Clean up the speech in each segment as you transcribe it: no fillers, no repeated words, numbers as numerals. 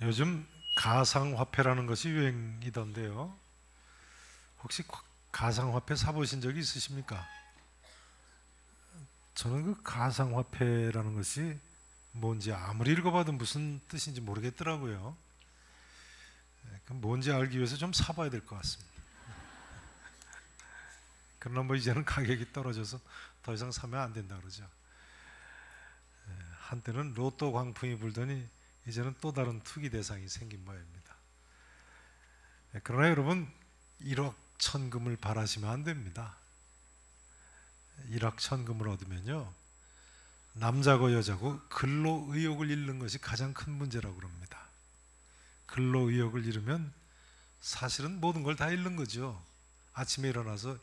요즘 가상화폐라는 것이 유행이던데요. 혹시 가상화폐 사보신 적이 있으십니까? 저는 그 가상화폐라는 것이 뭔지 아무리 읽어봐도 무슨 뜻인지 모르겠더라고요. 뭔지 알기 위해서 좀 사봐야 될 것 같습니다. 그러나 뭐 이제는 가격이 떨어져서 더 이상 사면 안 된다 그러죠. 한때는 로또 광풍이 불더니 이제는 또 다른 투기 대상이 생긴 모양입니다. 그러나 여러분, 1억 천금을 바라시면 안 됩니다. 1억 천금을 얻으면요, 남자고 여자고 근로 의욕을 잃는 것이 가장 큰 문제라고 그럽니다. 근로 의욕을 잃으면 사실은 모든 걸 다 잃는 거죠. 아침에 일어나서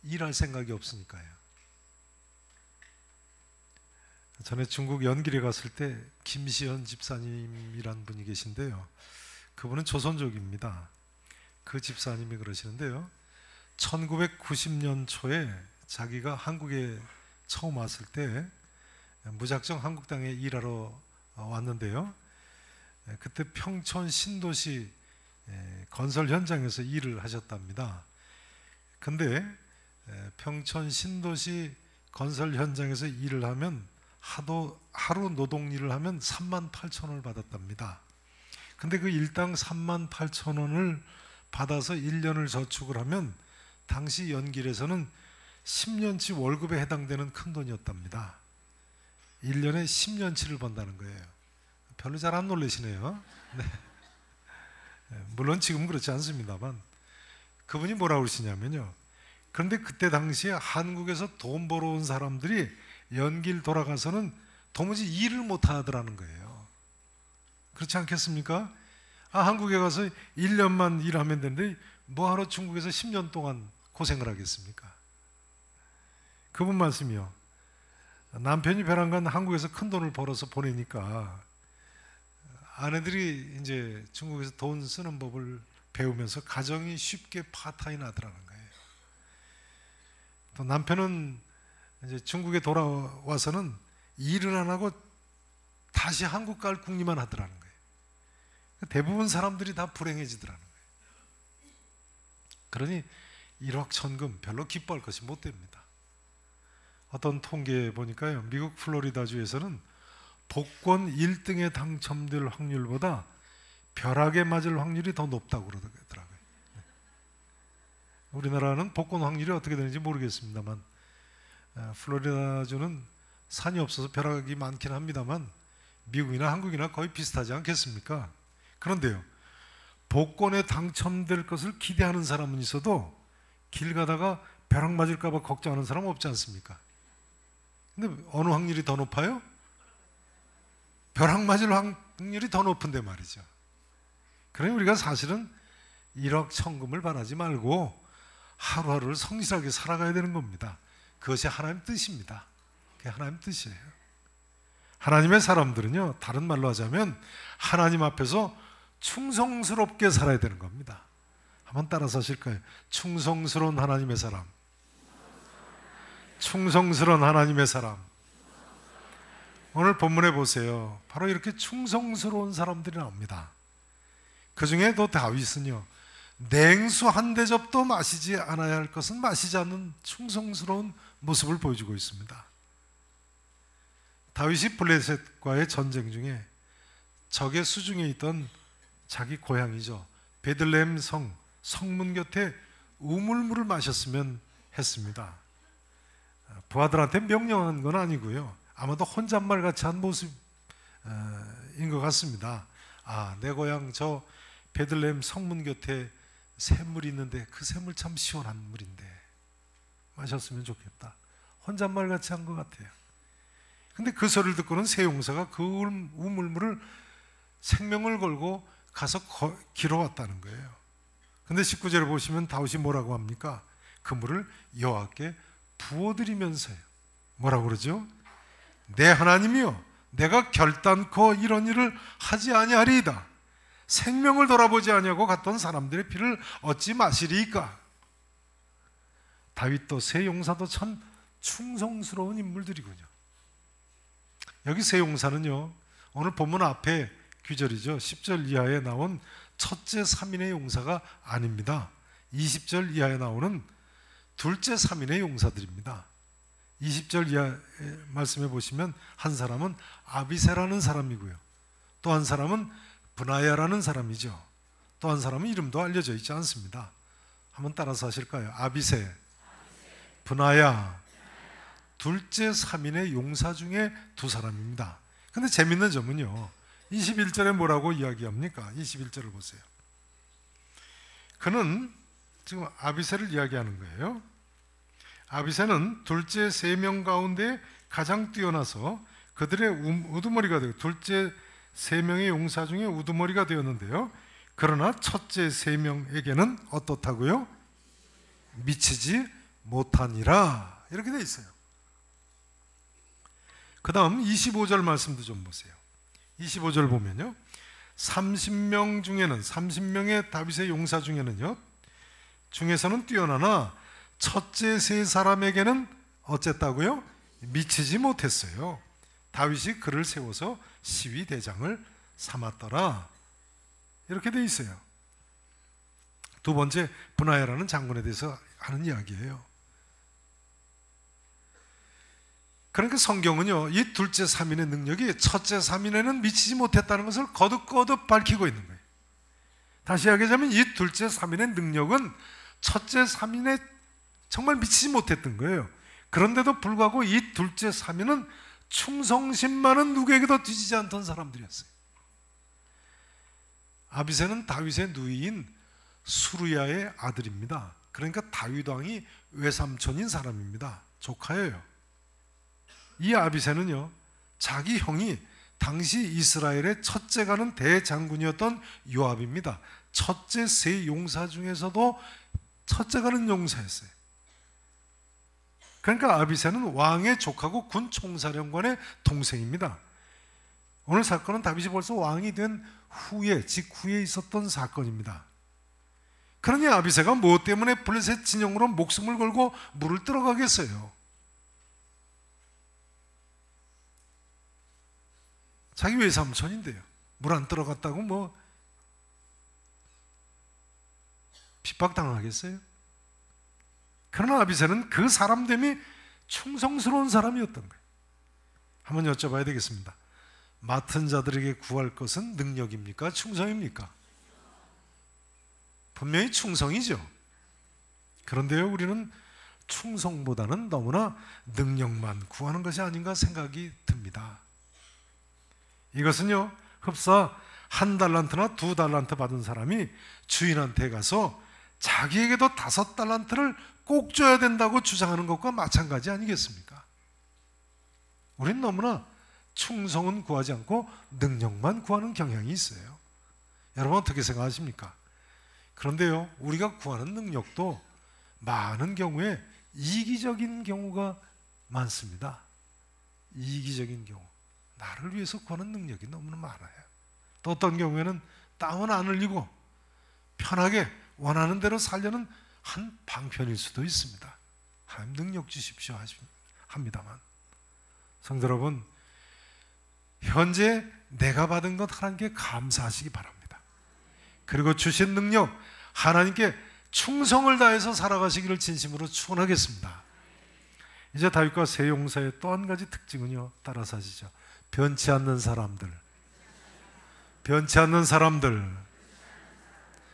일할 생각이 없으니까요. 전에 중국 연길에 갔을 때 김시현 집사님이란 분이 계신데요. 그분은 조선족입니다. 그 집사님이 그러시는데요, 1990년 초에 자기가 한국에 처음 왔을 때 무작정 한국 땅에 일하러 왔는데요, 그때 평촌 신도시 건설 현장에서 일을 하셨답니다. 근데 평촌 신도시 건설 현장에서 일을 하면 하루 노동 일을 하면 38,000원을 받았답니다. 근데 그 일당 38,000원을 받아서 1년을 저축을 하면 당시 연길에서는 10년치 월급에 해당되는 큰 돈이었답니다. 1년에 10년치를 번다는 거예요. 별로 잘 안 놀라시네요. 네. 물론 지금은 그렇지 않습니다만, 그분이 뭐라고 그러시냐면요, 그런데 그때 당시에 한국에서 돈 벌어온 사람들이 연길 돌아가서는 도무지 일을 못 하더라는 거예요. 그렇지 않겠습니까? 한국에 가서 1년만 일하면 되는데 뭐하러 중국에서 10년 동안 고생을 하겠습니까? 그분 말씀이요, 남편이 벼랑간 한국에서 큰 돈을 벌어서 보내니까 아내들이 이제 중국에서 돈 쓰는 법을 배우면서 가정이 쉽게 파탄이 나더라는 거예요. 또 남편은 이제 중국에 돌아와서는 일을 안 하고 다시 한국 갈 궁리만 하더라는 거예요. 대부분 사람들이 다 불행해지더라는 거예요. 그러니 1억 천금 별로 기뻐할 것이 못 됩니다. 어떤 통계에 보니까요, 미국 플로리다주에서는 복권 1등에 당첨될 확률보다 벼락에 맞을 확률이 더 높다고 그러더라고요. 우리나라는 복권 확률이 어떻게 되는지 모르겠습니다만, 플로리다주는 산이 없어서 벼락이 많긴 합니다만 미국이나 한국이나 거의 비슷하지 않겠습니까? 그런데요, 복권에 당첨될 것을 기대하는 사람은 있어도 길 가다가 벼락 맞을까 봐 걱정하는 사람은 없지 않습니까? 근데 어느 확률이 더 높아요? 벼락 맞을 확률이 더 높은데 말이죠. 그러니 우리가 사실은 1억 천금을 바라지 말고 하루하루를 성실하게 살아가야 되는 겁니다. 그것이 하나님 뜻입니다. 그게 하나님 뜻이에요. 하나님의 사람들은요, 다른 말로 하자면 하나님 앞에서 충성스럽게 살아야 되는 겁니다. 한번 따라서 하실까요? 충성스러운 하나님의 사람. 충성스러운 하나님의 사람. 오늘 본문에 보세요. 바로 이렇게 충성스러운 사람들이 나옵니다. 그 중에도 다윗은요, 냉수 한 대접도 마시지 않아야 할 것은 마시지 않는 충성스러운 모습을 보여주고 있습니다. 다윗이 블레셋과의 전쟁 중에 적의 수중에 있던 자기 고향이죠, 베들레헴 성문 곁에 우물물을 마셨으면 했습니다. 부하들한테 명령한 건 아니고요, 아마도 혼잣말 같이 한 모습인 것 같습니다. 내 고향 저 베들레헴 성문 곁에 샘물이 있는데 그 샘물 참 시원한 물인데 마셨으면 좋겠다. 혼잣말 같이 한 것 같아요. 근데 그 소리를 듣고는 세 용사가 그 우물물을 생명을 걸고 가서 길어왔다는 거예요. 근데 19절에 보시면 다윗이 뭐라고 합니까? 그 물을 여호와께 부어드리면서요, 뭐라고 그러죠? 내 하나님이여, 내가 결단코 이런 일을 하지 아니하리이다. 생명을 돌아보지 아니하고 갔던 사람들의 피를 얻지 마시리이까. 다윗도 세 용사도 참 충성스러운 인물들이군요. 여기 세 용사는요, 오늘 본문 앞에 귀절이죠. 10절 이하에 나온 첫째 3인의 용사가 아닙니다. 20절 이하에 나오는 둘째 3인의 용사들입니다. 20절 이하 말씀해 보시면 한 사람은 아비새라는 사람이고요. 또 한 사람은 브나야라는 사람이죠. 또 한 사람은 이름도 알려져 있지 않습니다. 한번 따라서 하실까요? 아비새, 브나야, 둘째 3인의 용사 중에 두 사람입니다. 근데 재밌는 점은요, 21절에 뭐라고 이야기합니까? 21절을 보세요. 그는 지금 아비새를 이야기하는 거예요. 아비새는 둘째 3명 가운데 가장 뛰어나서 그들의 우두머리가 되고, 둘째 3명의 용사 중에 우두머리가 되었는데요, 그러나 첫째 3명에게는 어떻다고요? 미치지 못하니라. 이렇게 돼 있어요. 그 다음 25절 말씀도 좀 보세요. 25절 보면요, 30명 중에는, 30명의 다윗의 용사 중에서는 뛰어나나 첫째 3사람에게는 어쨌다고요? 미치지 못했어요. 다윗이 그를 세워서 시위 대장을 삼았더라. 이렇게 돼 있어요. 두 번째 브나야라는 장군에 대해서 하는 이야기예요. 그러니까 성경은요, 이 둘째 3인의 능력이 첫째 3인에는 미치지 못했다는 것을 거듭거듭 밝히고 있는 거예요. 다시 이야기하자면 이 둘째 3인의 능력은 첫째 3인에 정말 미치지 못했던 거예요. 그런데도 불구하고 이 둘째 3인은 충성심만은 누구에게도 뒤지지 않던 사람들이었어요. 아비새는 다윗의 누이인 수르야의 아들입니다. 그러니까 다윗 왕이 외삼촌인 사람입니다. 조카예요. 이 아비새는요, 자기 형이 당시 이스라엘의 첫째가는 대장군이었던 요압입니다. 첫째 3 용사 중에서도 첫째가는 용사였어요. 그러니까 아비새는 왕의 조카고 군 총사령관의 동생입니다. 오늘 사건은 다윗이 벌써 왕이 된 후에, 직후에 있었던 사건입니다. 그러니 아비새가 무엇 때문에 블레셋 진영으로 목숨을 걸고 물을 들어가겠어요? 자기 외삼촌인데요. 물 안 들어갔다고 뭐 핍박당하겠어요? 그러나 아비새는 그 사람됨이 충성스러운 사람이었던 거예요. 한번 여쭤봐야 되겠습니다. 맡은 자들에게 구할 것은 능력입니까? 충성입니까? 분명히 충성이죠. 그런데요, 우리는 충성보다는 너무나 능력만 구하는 것이 아닌가 생각이 듭니다. 이것은요, 흡사 1달란트나 2달란트 받은 사람이 주인한테 가서 자기에게도 5달란트를 꼭 줘야 된다고 주장하는 것과 마찬가지 아니겠습니까? 우린 너무나 충성은 구하지 않고 능력만 구하는 경향이 있어요. 여러분 어떻게 생각하십니까? 그런데요, 우리가 구하는 능력도 많은 경우에 이기적인 경우가 많습니다. 이기적인 경우, 나를 위해서 구하는 능력이 너무나 많아요. 또 어떤 경우에는 땀은 안 흘리고 편하게 원하는 대로 살려는 한 방편일 수도 있습니다. 하나님 능력 주십시오 합니다만, 성도 여러분, 현재 내가 받은 것 하나님께 감사하시기 바랍니다. 그리고 주신 능력 하나님께 충성을 다해서 살아가시기를 진심으로 축원하겠습니다. 이제 다윗과 세 용사의 또 한 가지 특징은요, 따라서 하시죠. 변치 않는 사람들. 변치 않는 사람들.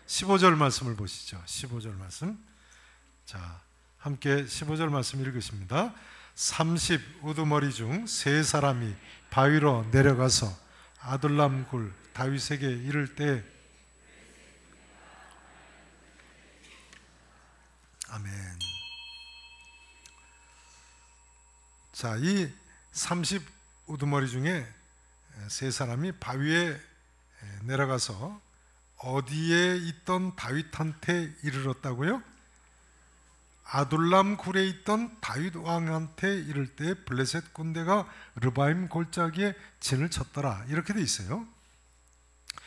15절 말씀을 보시죠. 15절 말씀. 자, 함께 15절 말씀 읽으십니다. 30 우두머리 중 3사람이 바위로 내려가서 아둘람 굴 다윗에게 이를 때, 아멘. 자, 이 30 우두머리 중에 3사람이 바위에 내려가서 어디에 있던 다윗한테 이르렀다고요? 아둘람 굴에 있던 다윗 왕한테 이를 때 블레셋 군대가 르바임 골짜기에 진을 쳤더라. 이렇게 돼 있어요.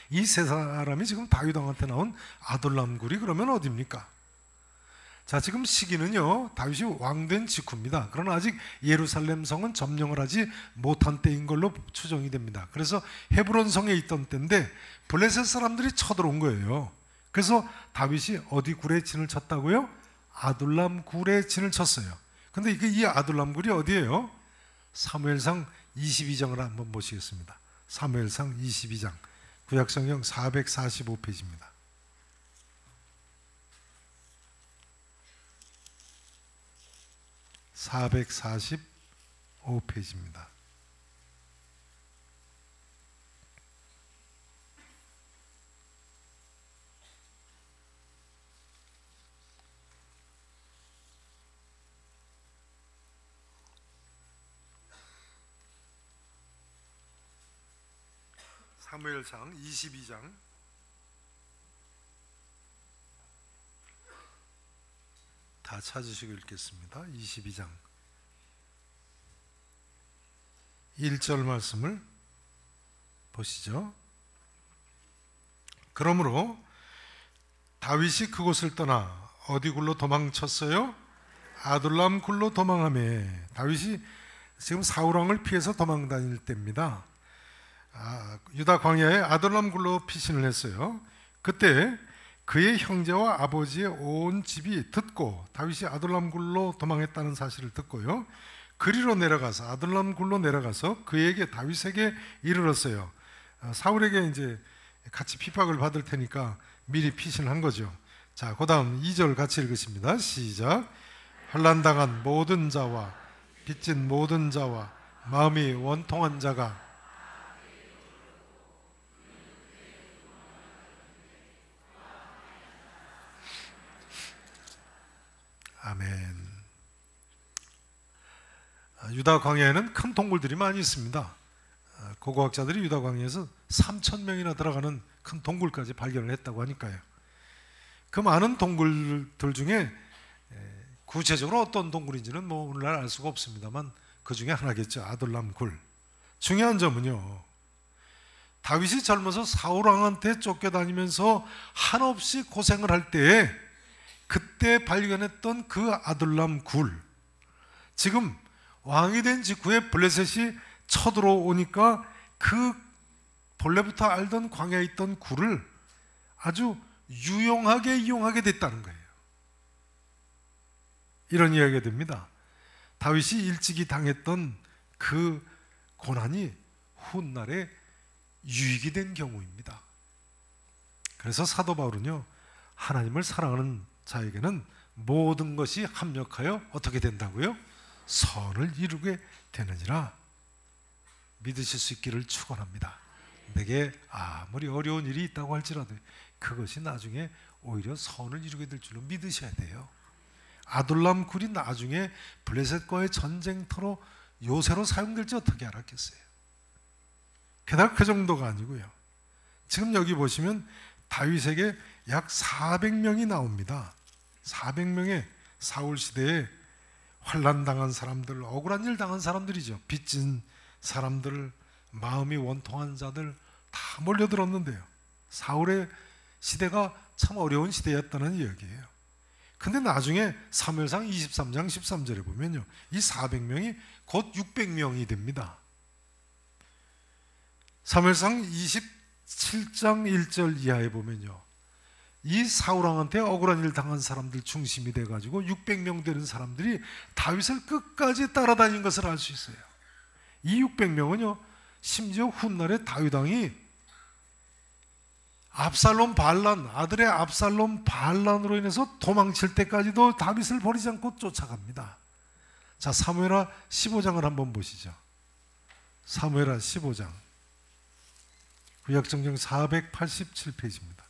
이 3사람이 지금 다윗 왕한테 나온 아둘람 굴이 그러면 어디입니까? 자, 지금 시기는요, 다윗이 왕된 직후입니다. 그러나 아직 예루살렘 성은 점령을 하지 못한 때인 걸로 추정이 됩니다. 그래서 헤브론 성에 있던 때인데 블레셋 사람들이 쳐들어온 거예요. 그래서 다윗이 어디 굴에 진을 쳤다고요? 아둘람 굴에 진을 쳤어요. 근데 이 아둘람 굴이 어디예요? 사무엘상 22장을 한번 보시겠습니다. 사무엘상 22장, 구약성경 445페이지입니다. 445페이지입니다. 사무엘상 22장 다 찾으시고 읽겠습니다. 22장 1절 말씀을 보시죠. 그러므로 다윗이 그곳을 떠나 어디 굴로 도망쳤어요? 아둘람 굴로 도망하며, 다윗이 지금 사울왕을 피해서 도망 다닐 때입니다. 유다 광야에 아둘람 굴로 피신을 했어요. 그때 그의 형제와 아버지의 온 집이 듣고, 다윗이 아둘람 굴로 도망했다는 사실을 듣고요, 그리로 내려가서, 아둘람 굴로 내려가서 그에게, 다윗에게 이르렀어요. 사울에게 이제 같이 핍박을 받을 테니까 미리 피신한 거죠. 자, 그 다음 2절 같이 읽으십니다. 시작. 환난당한 모든 자와 빚진 모든 자와 마음이 원통한 자가 아멘. 유다 광야에는 큰 동굴들이 많이 있습니다. 고고학자들이 유다 광야에서 3,000명이나 들어가는 큰 동굴까지 발견을 했다고 하니까요. 그 많은 동굴들 중에 구체적으로 어떤 동굴인지는 뭐 오늘날 알 수가 없습니다만 그 중에 하나겠죠. 아둘람 굴. 중요한 점은요, 다윗이 젊어서 사울왕한테 쫓겨다니면서 한없이 고생을 할 때에 그때 발견했던 그 아둘람 굴, 지금 왕이 된 직후에 블레셋이 쳐들어오니까 그 본래부터 알던 광야에 있던 굴을 아주 유용하게 이용하게 됐다는 거예요. 이런 이야기가 됩니다. 다윗이 일찍이 당했던 그 고난이 훗날에 유익이 된 경우입니다. 그래서 사도 바울은요, 하나님을 사랑하는 자에게는 모든 것이 합력하여 어떻게 된다고요? 선을 이루게 되느니라 믿으실 수 있기를 축원합니다. 내게 아무리 어려운 일이 있다고 할지라도 그것이 나중에 오히려 선을 이루게 될 줄로 믿으셔야 돼요. 아둘람 굴이 나중에 블레셋과의 전쟁터로 요새로 사용될지 어떻게 알았겠어요? 게다가 그 정도가 아니고요, 지금 여기 보시면 다윗에게 약 400명이 나옵니다. 400명의 사울 시대에 환난당한 사람들, 억울한 일 당한 사람들이죠. 빚진 사람들, 마음이 원통한 자들 다 몰려들었는데요, 사울의 시대가 참 어려운 시대였다는 이야기예요. 근데 나중에 사무엘상 23장 13절에 보면요, 이 400명이 곧 600명이 됩니다. 사무엘상 27장 1절 이하에 보면요, 이 사울왕한테 억울한 일 당한 사람들 중심이 돼가지고 600명 되는 사람들이 다윗을 끝까지 따라다닌 것을 알 수 있어요. 이 600명은요, 심지어 훗날에 다윗왕이 압살롬 반란, 아들의 압살롬 반란으로 인해서 도망칠 때까지도 다윗을 버리지 않고 쫓아갑니다. 자, 사무엘하 15장을 한번 보시죠. 사무엘하 15장, 구약성경 487페이지입니다.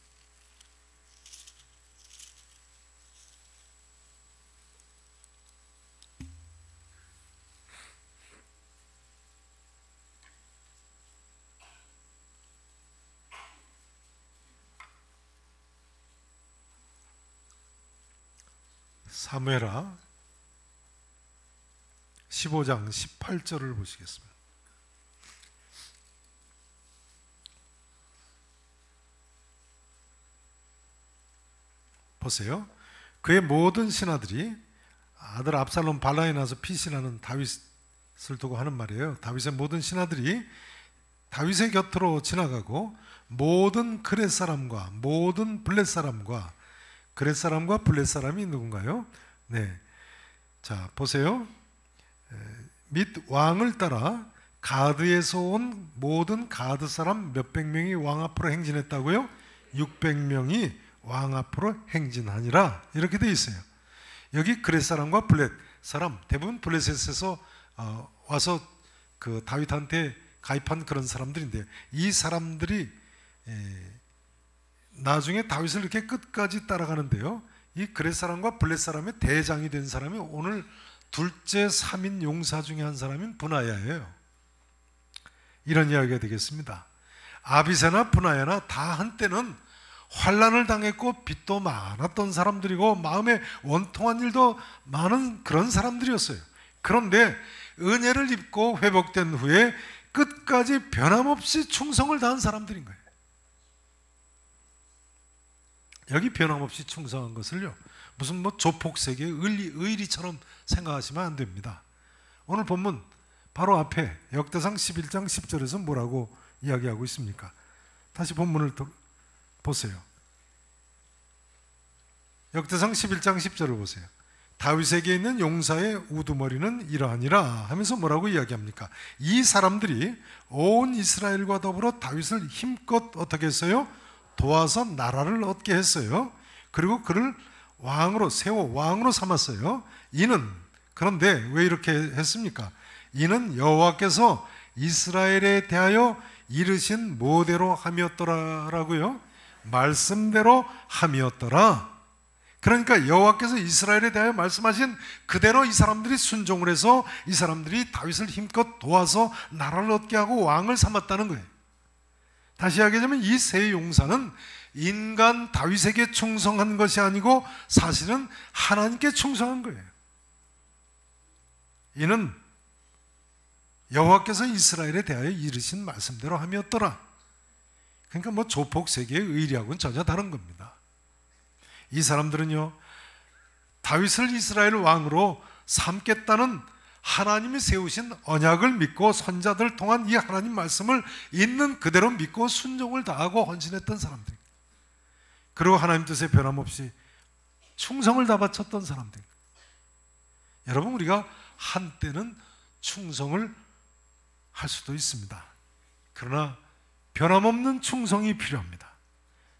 사무엘하 15장 18절을 보시겠습니다. 보세요. 그의 모든 신하들이 아들 압살롬 반란이 나서 피신하는 다윗을 두고 하는 말이에요. 다윗의 모든 신하들이 다윗의 곁으로 지나가고 모든 그렛 사람과 모든 블렛 사람과 그렛 사람과 블렛 사람이 누군가요? 네, 자 보세요. 및 왕을 따라 가드에서 온 모든 가드 사람 몇백 명이 왕 앞으로 행진했다고요? 600명이 왕 앞으로 행진하니라, 이렇게 돼 있어요. 여기 그렛 사람과 블렛 사람, 대부분 블렛에서 와서 그 다윗한테 가입한 그런 사람들인데, 이 사람들이 나중에 다윗을 이렇게 끝까지 따라가는데요, 이 그렛 사람과 블렛 사람의 대장이 된 사람이 오늘 둘째 3인 용사 중에 한 사람인 분하야예요. 이런 이야기가 되겠습니다. 아비새나 분하야나 다 한때는 환난을 당했고 빚도 많았던 사람들이고 마음에 원통한 일도 많은 그런 사람들이었어요. 그런데 은혜를 입고 회복된 후에 끝까지 변함없이 충성을 다한 사람들인 거예요. 여기 변함없이 충성한 것을요, 무슨 뭐 조폭세계의 의리처럼 생각하시면 안 됩니다. 오늘 본문 바로 앞에 역대상 11장 10절에서 뭐라고 이야기하고 있습니까? 다시 본문을 보세요. 역대상 11장 10절을 보세요. 다윗에게 있는 용사의 우두머리는 이러하니라 하면서 뭐라고 이야기합니까? 이 사람들이 온 이스라엘과 더불어 다윗을 힘껏 어떻게 했어요? 도와서 나라를 얻게 했어요. 그리고 그를 왕으로 세워 왕으로 삼았어요. 이는, 그런데 왜 이렇게 했습니까? 이는 여호와께서 이스라엘에 대하여 이르신 모대로 함이었더라라고요. 말씀대로 함이었더라. 그러니까 여호와께서 이스라엘에 대하여 말씀하신 그대로 이 사람들이 순종을 해서 이 사람들이 다윗을 힘껏 도와서 나라를 얻게 하고 왕을 삼았다는 거예요. 다시 이야기하자면 이 세 용사는 인간 다윗에게 충성한 것이 아니고 사실은 하나님께 충성한 거예요. 이는 여호와께서 이스라엘에 대하여 이르신 말씀대로 함이었더라. 그러니까 뭐 조폭 세계의 의리하고는 전혀 다른 겁니다. 이 사람들은요, 다윗을 이스라엘 왕으로 삼겠다는 하나님이 세우신 언약을 믿고 선자들 통한 이 하나님 말씀을 있는 그대로 믿고 순종을 다하고 헌신했던 사람들, 그리고 하나님 뜻에 변함없이 충성을 다 바쳤던 사람들. 여러분, 우리가 한때는 충성을 할 수도 있습니다. 그러나 변함없는 충성이 필요합니다.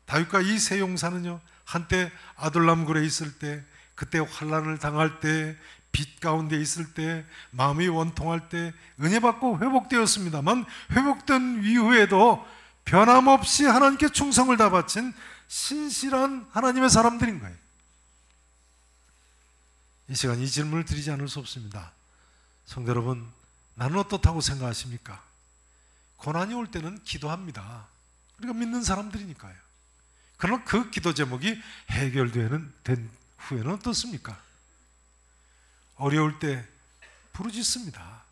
다윗과 이 세 용사는요, 한때 아둘람굴에 있을 때, 그때 환난을 당할 때, 빚 가운데 있을 때, 마음이 원통할 때 은혜 받고 회복되었습니다만, 회복된 이후에도 변함없이 하나님께 충성을 다 바친 신실한 하나님의 사람들인 거예요. 이 시간 이 질문을 드리지 않을 수 없습니다. 성도 여러분, 나는 어떻다고 생각하십니까? 고난이 올 때는 기도합니다. 우리가 믿는 사람들이니까요. 그러나 그 기도 제목이 해결된 후에는 어떻습니까? 어려울 때 부르짖습니다.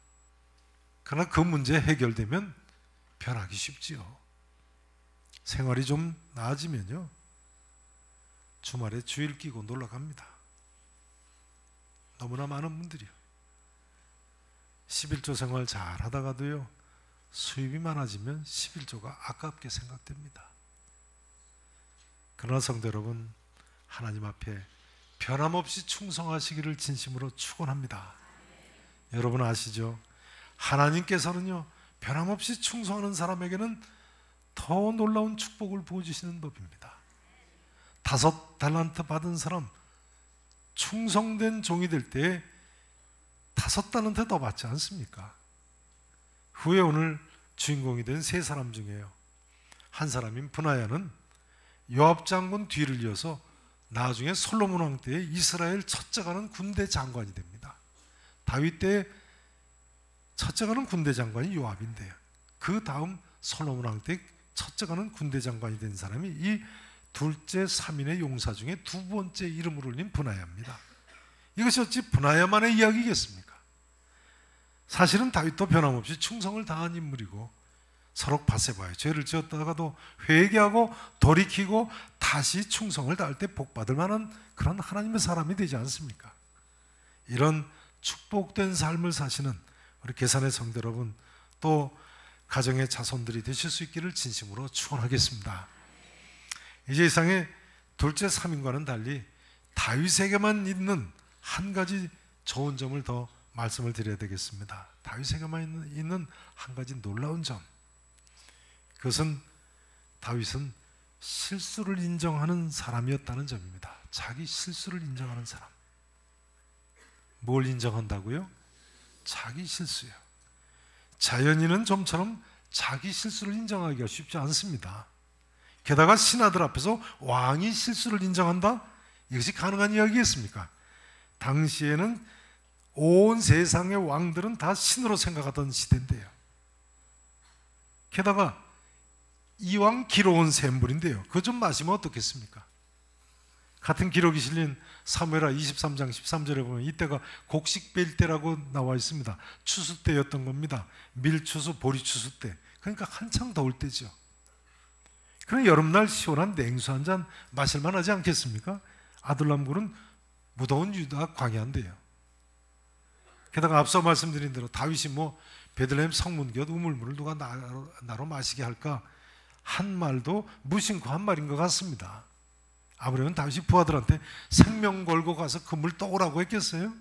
그러나 그 문제 해결되면 변하기 쉽지요. 생활이 좀 나아지면요, 주말에 주일 끼고 놀러 갑니다. 너무나 많은 분들이요, 11조 생활 잘 하다가도요, 수입이 많아지면 11조가 아깝게 생각됩니다. 그러나 성도 여러분, 하나님 앞에 변함없이 충성하시기를 진심으로 축원합니다. 여러분 아시죠? 하나님께서는요, 변함없이 충성하는 사람에게는 더 놀라운 축복을 부어주시는 법입니다. 5달란트 받은 사람, 충성된 종이 될 때 5달란트 더 받지 않습니까? 후에 오늘 주인공이 된 세 사람 중에요, 한 사람인 분하야는 요압 장군 뒤를 이어서 나중에 솔로몬 왕 때에 이스라엘 첫째가는 군대 장관이 됩니다. 다윗 때 첫째가는 군대 장관이 요압인데요, 그 다음 솔로몬 왕 때 첫째가는 군대 장관이 된 사람이 이 둘째 3인의 용사 중에 두 번째 이름을 올린 분하야입니다. 이것이 어찌 분하야만의 이야기겠습니까? 사실은 다윗도 변함없이 충성을 다한 인물이고, 서로 바세바에 죄를 지었다가도 회개하고 돌이키고 다시 충성을 다할 때 복받을 만한 그런 하나님의 사람이 되지 않습니까? 이런 축복된 삶을 사시는 우리 계산의 성도 여러분, 또 가정의 자손들이 되실 수 있기를 진심으로 축원하겠습니다. 이제 이상의 둘째 3인과는 달리 다윗에게만 있는 한 가지 좋은 점을 더 말씀을 드려야 되겠습니다. 다윗에게만 있는 한 가지 놀라운 점, 그것은 다윗은 실수를 인정하는 사람이었다는 점입니다. 자기 실수를 인정하는 사람. 뭘 인정한다고요? 자기 실수요. 자연인은 좀처럼 자기 실수를 인정하기가 쉽지 않습니다. 게다가 신하들 앞에서 왕이 실수를 인정한다? 이것이 가능한 이야기겠습니까? 당시에는 온 세상의 왕들은 다 신으로 생각하던 시대인데요. 게다가 이왕 기로운 샘물인데요, 그거 좀 마시면 어떻겠습니까? 같은 기록이 실린 사무엘하 23장 13절에 보면 이때가 곡식벨 때라고 나와 있습니다. 추수 때였던 겁니다. 밀추수, 보리추수 때. 그러니까 한창 더울 때죠. 그럼 여름날 시원한 냉수 한 잔 마실 만하지 않겠습니까? 아둘람굴은 무더운 유다 광야인데요. 게다가 앞서 말씀드린 대로 다윗이 베들레헴 성문곁 우물물을 누가 나로 마시게 할까 한 말도 무심코 한 말인 것 같습니다. 아브라함은 다윗이 부하들한테 생명 걸고 가서 그 물 떠오라고 했겠어요?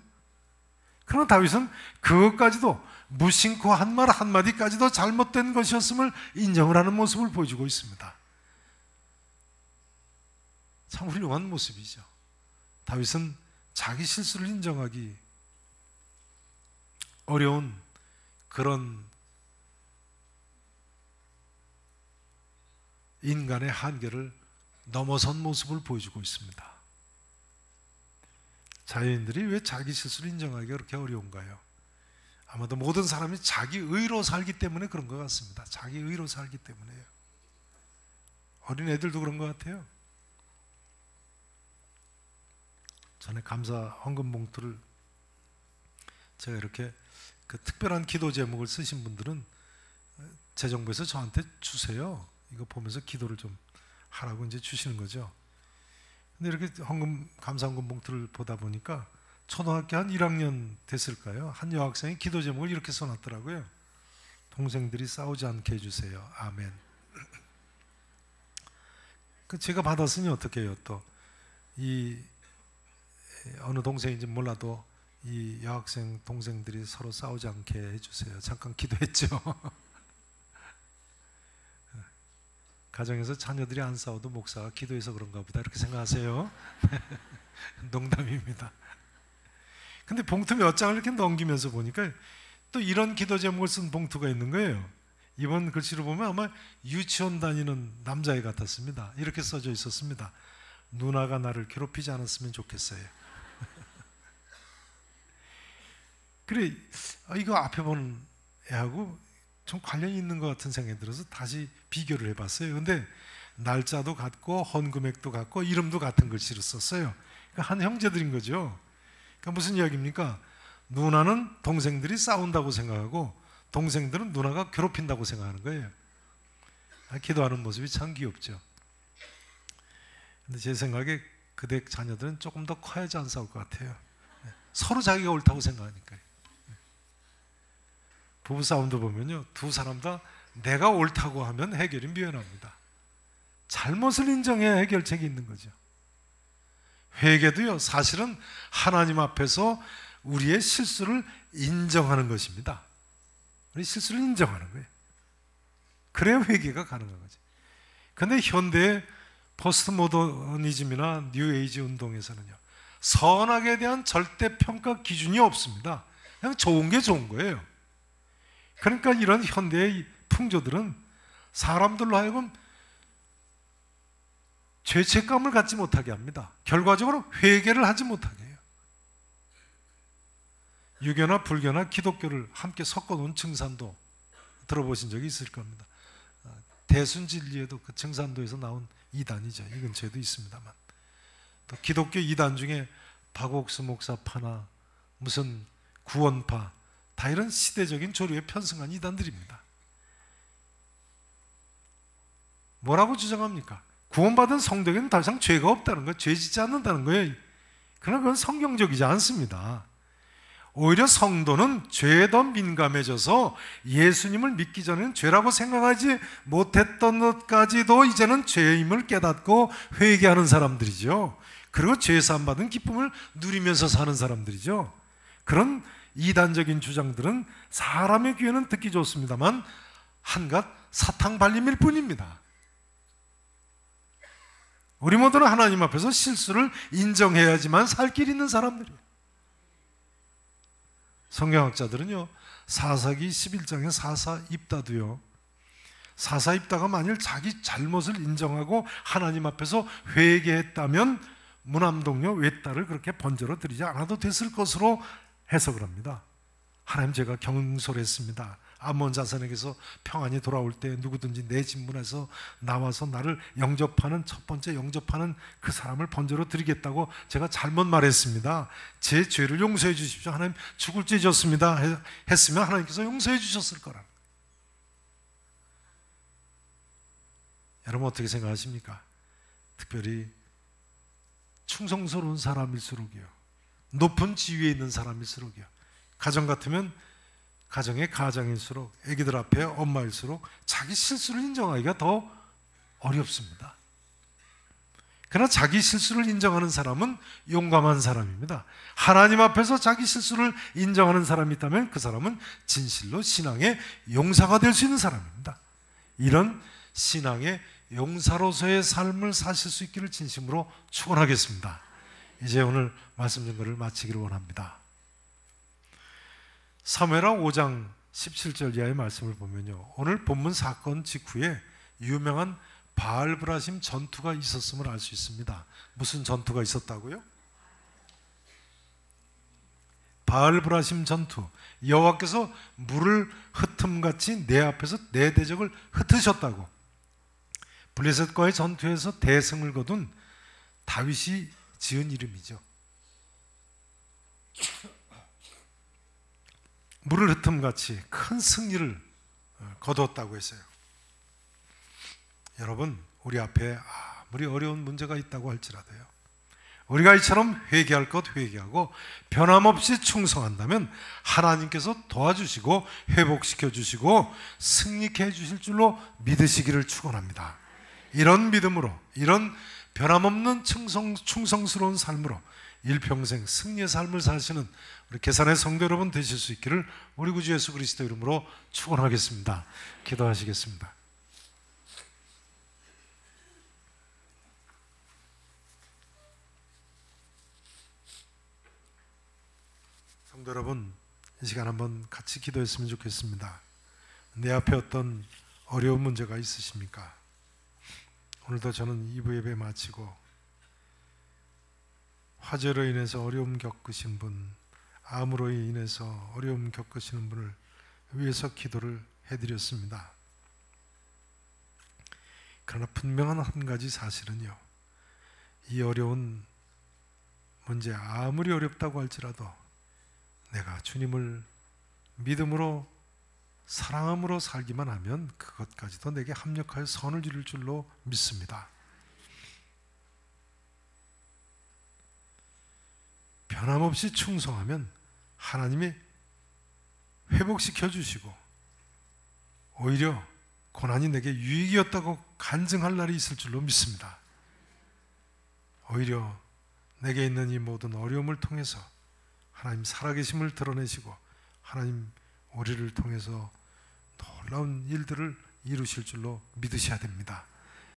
그러나 다윗은 그것까지도 무심코 한 말 한마디까지도 잘못된 것이었음을 인정을 하는 모습을 보여주고 있습니다. 참 훌륭한 모습이죠. 다윗은 자기 실수를 인정하기 어려운 그런 인간의 한계를 넘어선 모습을 보여주고 있습니다. 자연인들이 왜 자기 실수를 인정하기가 그렇게 어려운가요? 아마도 모든 사람이 자기 의로 살기 때문에 그런 것 같습니다. 자기 의로 살기 때문에요. 어린 애들도 그런 것 같아요. 전에 감사 헌금 봉투를 제가 이렇게 그 특별한 기도 제목을 쓰신 분들은 재정부에서 저한테 주세요. 이거 보면서 기도를 좀 하라고 이제 주시는 거죠. 근데 이렇게 감사 헌금 봉투를 보다 보니까 초등학교 한 1학년 됐을까요? 한 여학생이 기도 제목을 이렇게 써놨더라고요. 동생들이 싸우지 않게 해주세요. 아멘. 제가 받았으니 어떻게 해요? 또 이 어느 동생인지 몰라도 이 여학생 동생들이 서로 싸우지 않게 해주세요. 잠깐 기도했죠. 가정에서 자녀들이 안 싸워도 목사가 기도해서 그런가 보다 이렇게 생각하세요. 농담입니다. 근데 봉투 몇 장을 이렇게 넘기면서 보니까 또 이런 기도 제목을 쓴 봉투가 있는 거예요. 이번 글씨로 보면 아마 유치원 다니는 남자애 같았습니다. 이렇게 써져 있었습니다. 누나가 나를 괴롭히지 않았으면 좋겠어요. 그래, 이거 앞에 보는 애하고 좀 관련이 있는 것 같은 생각이 들어서 다시 비교를 해봤어요. 근데 날짜도 같고 헌금액도 같고 이름도 같은 글씨로 썼어요. 그러니까 한 형제들인 거죠. 그러니까 무슨 이야기입니까? 누나는 동생들이 싸운다고 생각하고 동생들은 누나가 괴롭힌다고 생각하는 거예요. 기도하는 모습이 참 귀엽죠. 근데 제 생각에 그대 자녀들은 조금 더 커야지 안 싸울 것 같아요. 서로 자기가 옳다고 생각하니까요. 부부싸움도 보면요, 두 사람 다 내가 옳다고 하면 해결이 미연합니다. 잘못을 인정해야 해결책이 있는 거죠. 회개도요, 사실은 하나님 앞에서 우리의 실수를 인정하는 것입니다. 우리 실수를 인정하는 거예요. 그래야 회개가 가능한 거죠. 그런데 현대의 포스트 모더니즘이나 뉴에이지 운동에서는요, 선악에 대한 절대 평가 기준이 없습니다. 그냥 좋은 게 좋은 거예요. 그러니까 이런 현대의 풍조들은 사람들로 하여금 죄책감을 갖지 못하게 합니다. 결과적으로 회개를 하지 못하게 해요. 유교나 불교나 기독교를 함께 섞어놓은 증산도 들어보신 적이 있을 겁니다. 대순진리에도 그 증산도에서 나온 이단이죠. 이 근처에도 있습니다만, 또 기독교 이단 중에 박옥수 목사파나 무슨 구원파, 다 이런 시대적인 조류에 편승한 이단들입니다. 뭐라고 주장합니까? 구원받은 성도에게는 더 이상 죄가 없다는 거예요. 죄 짓지 않는다는 거예요. 그러나 그건 성경적이지 않습니다. 오히려 성도는 죄에 더 민감해져서 예수님을 믿기 전에는 죄라고 생각하지 못했던 것까지도 이제는 죄임을 깨닫고 회개하는 사람들이죠. 그리고 죄사함 받은 기쁨을 누리면서 사는 사람들이죠. 그런 이단적인 주장들은 사람의 귀에는 듣기 좋습니다만 한갓 사탕 발림일 뿐입니다. 우리 모두는 하나님 앞에서 실수를 인정해야지만 살 길이 있는 사람들이에요. 성경학자들은요, 사사기 11장의 사사입다도요, 사사입다가 만일 자기 잘못을 인정하고 하나님 앞에서 회개했다면 무남동녀 외딸을 그렇게 번제로 드리지 않아도 됐을 것으로 해석을 합니다. 하나님, 제가 경솔했습니다. 암몬 자손에게서 평안이 돌아올 때 누구든지 내 집문에서 나와서 나를 영접하는, 첫 번째 영접하는 그 사람을 번제로 드리겠다고 제가 잘못 말했습니다. 제 죄를 용서해 주십시오. 하나님, 죽을 죄 졌습니다 했으면 하나님께서 용서해 주셨을 거라. 여러분 어떻게 생각하십니까? 특별히 충성스러운 사람일수록이요, 높은 지위에 있는 사람일수록이요, 가정 같으면 가정의 가장일수록, 아기들 앞에 엄마일수록 자기 실수를 인정하기가 더 어렵습니다. 그러나 자기 실수를 인정하는 사람은 용감한 사람입니다. 하나님 앞에서 자기 실수를 인정하는 사람이 있다면 그 사람은 진실로 신앙의 용사가 될 수 있는 사람입니다. 이런 신앙의 용사로서의 삶을 사실 수 있기를 진심으로 축원하겠습니다. 이제 오늘 말씀 전거를 마치기를 원합니다. 사무엘하 5장 17절 이하의 말씀을 보면요, 오늘 본문 사건 직후에 유명한 바알브라심 전투가 있었음을 알 수 있습니다. 무슨 전투가 있었다고요? 바알브라심 전투. 여호와께서 물을 흩음같이 내 앞에서 내 대적을 흩으셨다고. 블레셋과의 전투에서 대승을 거둔 다윗이 지은 이름이죠. 물을 흩음같이 큰 승리를 거두었다고 했어요. 여러분, 우리 앞에 아무리 어려운 문제가 있다고 할지라도요, 우리가 이처럼 회개할 것 회개하고 변함없이 충성한다면 하나님께서 도와주시고 회복시켜 주시고 승리케 해주실 줄로 믿으시기를 축원합니다. 이런 믿음으로, 이런 변함없는 충성스러운 삶으로 일평생 승리의 삶을 사시는 우리 계산의 성도 여러분 되실 수 있기를 우리 구주 예수 그리스도 이름으로 축원하겠습니다. 기도하시겠습니다. 성도 여러분, 이 시간 한번 같이 기도했으면 좋겠습니다. 내 앞에 어떤 어려운 문제가 있으십니까? 오늘도 저는 2부 예배 마치고 화재로 인해서 어려움 겪으신 분, 암으로 인해서 어려움 겪으시는 분을 위해서 기도를 해드렸습니다. 그러나 분명한 한 가지 사실은요, 이 어려운 문제 아무리 어렵다고 할지라도 내가 주님을 믿음으로 사랑함으로 살기만 하면 그것까지도 내게 합력하여 선을 이룰 줄로 믿습니다. 변함없이 충성하면 하나님이 회복시켜 주시고 오히려 고난이 내게 유익이었다고 간증할 날이 있을 줄로 믿습니다. 오히려 내게 있는 이 모든 어려움을 통해서 하나님 살아계심을 드러내시고 하나님 우리를 통해서 놀라운 일들을 이루실 줄로 믿으셔야 됩니다.